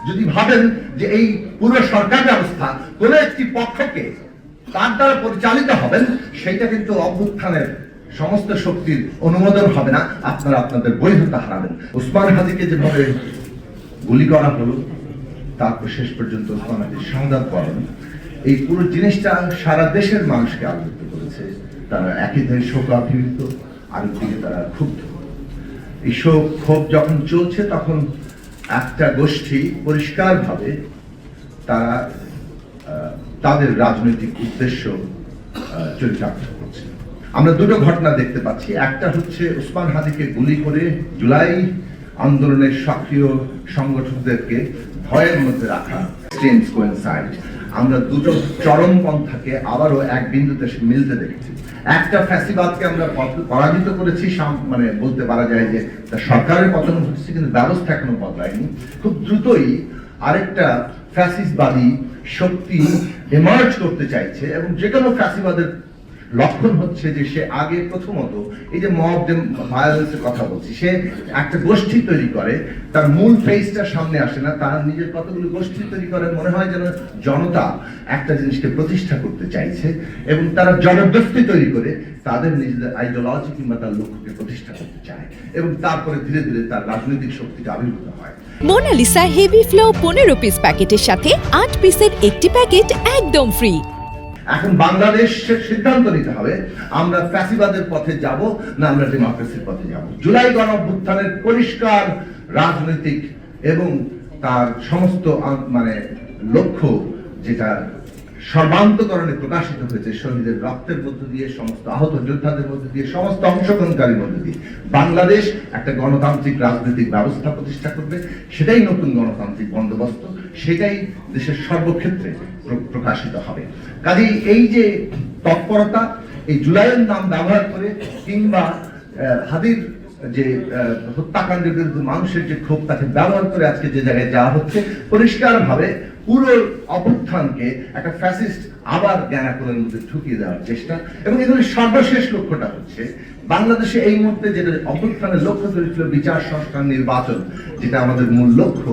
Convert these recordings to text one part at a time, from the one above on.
যদি ভাবেন যে এই পুরো সরকার ব্যবস্থা কোন একটি পক্ষকে তার দ্বারা পরিচালিত হবেন, সেটা কিন্তু অভ্যুত্থানের সমস্ত শক্তির অনুমোদন হবে না, আপনারা আপনাদের বৈধতা হারাবেন। ওসমান হাদিকে যেভাবে গুলি করা হলো, তারপর শেষ পর্যন্ত ওসমান হাদির শাহাদাত বরণ, এই পুরো জিনিসটা সারা দেশের মানুষকে আলোকিত করেছে। তারা একই দিকে শোকাভিভূত, আরেকদিকে তারা ক্ষুব্ধ। এই শোক ক্ষোভ যখন চলছে, তখন একটা গোষ্ঠী পরিষ্কারভাবে তারা তাদের রাজনৈতিক উদ্দেশ্য চরিতার্থ করছে। আমরা দুটো ঘটনা দেখতে পাচ্ছি। একটা হচ্ছে ওসমান হাদিকে গুলি করে জুলাই আন্দোলনের সক্রিয় সংগঠকদেরকে ভয়ের মধ্যে রাখা। আমরা দুটো চরমপন্থাকে আবারও এক বিন্দুতে মিলতে দেখেছি। একটা ফ্যাসিবাদকে আমরা পরাজিত করেছি, মানে বলতে পারা যায় যে সরকারের পতন ঘটেছে, কিন্তু ব্যবস্থা এখনো বদলায়নি। খুব দ্রুতই আরেকটা ফ্যাসিস্টবাদী শক্তি এমার্জ করতে চাইছে, এবং যে কোনো ফ্যাসিবাদের লক্ষণ হচ্ছে যে সে আগে প্রথমত এই যে মব ভায়োলেন্সের কথা বলছি, সে একটা গোষ্ঠী তৈরি করে, তার মূল ফেসটা সামনে আসে না, তার নিজের কতগুলো গোষ্ঠী তৈরি করে, মনে হয় যেন জনতা একটা জিনিসকে প্রতিষ্ঠা করতে চাইছে, এবং তারা জনগোষ্ঠী তৈরি করে তাদের নিজেদের আইডিওলজি কিংবা তার লক্ষ্যকে প্রতিষ্ঠা করতে চায়, এবং তারপরে ধীরে ধীরে তার রাজনৈতিক শক্তিটা আবির্ভূত হয়। মোনালিসা হেভি ফ্লো 15 পিস প্যাকেটের সাথে 8 পিসের একটি প্যাকেট একদম ফ্রি। এখন বাংলাদেশের সিদ্ধান্ত নিতে হবে, আমরা ফ্যাসিবাদের পথে যাব না আমরা ডেমোক্রেসির পথে যাব। জুলাই গণঅভ্যুত্থানের পরিষ্কার রাজনৈতিক এবং তার সমস্ত মানে লক্ষ্য, যেটা সর্বান্তকরণে প্রকাশিত হয়েছে শহীদের রক্তের মধ্য দিয়ে, সমস্ত আহত যোদ্ধাদের মধ্য দিয়ে, সমস্ত অংশগ্রহণকারীর মধ্য দিয়ে বাংলাদেশ একটা গণতান্ত্রিক রাজনৈতিক ব্যবস্থা প্রতিষ্ঠা করবে। সেটাই নতুন গণতান্ত্রিক বন্দোবস্ত, সেটাই দেশের সর্বক্ষেত্রে প্রকাশিত হবে। কাজেই এই যে তৎপরতা, এই জুলাইয়ের নাম ব্যবহার করে কিংবা হাদির যে হত্যাকাণ্ডের বিরুদ্ধে মানুষের যে ক্ষোভ, তাকে ব্যবহার করে আজকে যে জায়গায় যাওয়া হচ্ছে, পরিষ্কারভাবে পুরো অভ্যুত্থানকে একটা ফ্যাসিস্ট আবার জ্ঞানাকরণের মধ্যে ঢুকিয়ে দেওয়ার চেষ্টা। এবং এগুলোর সর্বশেষ লক্ষ্যটা হচ্ছে বাংলাদেশে এই মুহূর্তে যেটা অভ্যুত্থানের লক্ষ্য তৈরি ছিল, বিচার সংস্কার নির্বাচন, যেটা আমাদের মূল লক্ষ্য,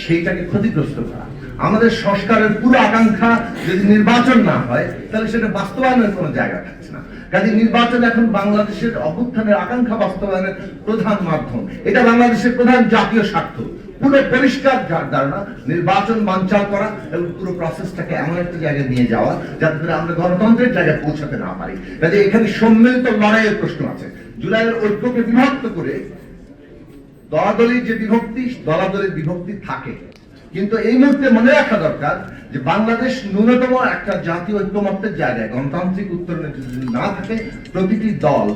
সেইটাকে ক্ষতিগ্রস্ত করা। আমাদের সংস্কারের পুরো আকাঙ্ক্ষা যদি নির্বাচন না হয়, তাহলে সেটা বাস্তবায়নের কোনো জায়গা থাকছে না। কাজে নির্বাচন এখন বাংলাদেশের অভ্যুত্থানের আকাঙ্ক্ষা বাস্তবায়নের প্রধান মাধ্যম, এটা বাংলাদেশের প্রধান জাতীয় স্বার্থ। পুরো পরিষ্কার ধারণা নির্বাচন বানচাল করা এবং পুরো প্রসেসটাকে এমন একটা জায়গায় নিয়ে যাওয়া যাতে করে আমরা গণতন্ত্রের জায়গায় পৌঁছাতে না পারি। কাজে এখানে সম্মিলিত লড়াইয়ের প্রশ্ন আছে। জুলাইয়ের ঐক্যকে বিভক্ত করে দলাদলির যে বিভক্তি, দলাদলির বিভক্তি থাকে, কিন্তু এই মুহূর্তে মনে রাখা দরকার যে বাংলাদেশ ন্যূনতম একটা জাতীয় ঐক্যমত্যের জায়গায় গণতান্ত্রিক উত্তরণে যদি না থাকে, প্রতিটি দল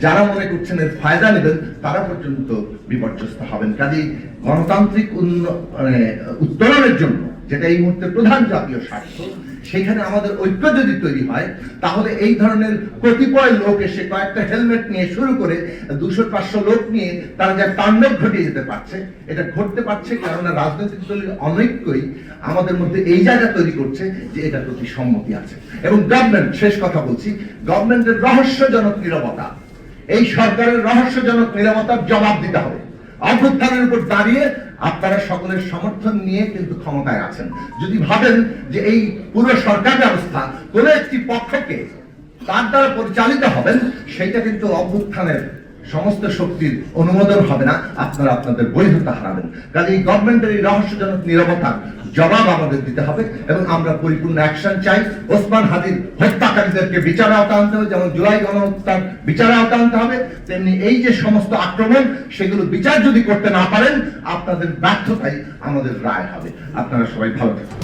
যারা মনে করছেন এর ফায়দা নেবেন, তারা পর্যন্ত বিপর্যস্ত হবেন। কাজেই গণতান্ত্রিক উত্তরণের জন্য, যেটা এই মুহূর্তে প্রধান জাতীয় স্বার্থ, সেখানে আমাদের ঐক্য যদি তৈরি হয়, তাহলে এই ধরনের কতিপয় লোক এসে কয়েকটা হেলমেট নিয়ে শুরু করে 200-500 লোক নিয়ে তারা যা তাণ্ডব ঘটিয়ে যেতে পারছে, এটা ঘটতে পারছে কারণ রাজনৈতিক দলের অনৈক্যই আমাদের মধ্যে এই জায়গা তৈরি করছে যে এটা প্রতি সম্মতি আছে। এবং গভর্নমেন্ট, শেষ কথা বলছি, গভর্নমেন্টের রহস্যজনক নীরবতা, এই সরকারের রহস্যজনক নীরবতার জবাব দিতে হবে। অভ্যুত্থানের উপর দাঁড়িয়ে আপনারা সকলের সমর্থন নিয়ে কিন্তু ক্ষমতায় আছেন। যদি ভাবেন যে এই পুরো সরকার ব্যবস্থা কোন একটি পক্ষকে তার দ্বারা পরিচালিত হবেন, সেটা কিন্তু অভ্যুত্থানের সমস্ত শক্তির অনুমোদন হবে না, আপনারা আপনাদের বৈধতা হারাবেন। কাজে এই গভর্নমেন্টের এই রহস্যজনক নীরবতার জবাব আমাদের দিতে হবে, এবং আমরা পরিপূর্ণ অ্যাকশন চাই। ওসমান হাদির হত্যাকারীদেরকে বিচারে আওতা আনতে হবে, যেমন জুলাই গণহত্যার বিচারে আওতা আনতে হবে, তেমনি এই যে সমস্ত আক্রমণ, সেগুলো বিচার যদি করতে না পারেন, আপনাদের ব্যর্থতাই আমাদের রায় হবে। আপনারা সবাই ভালো থাকুন।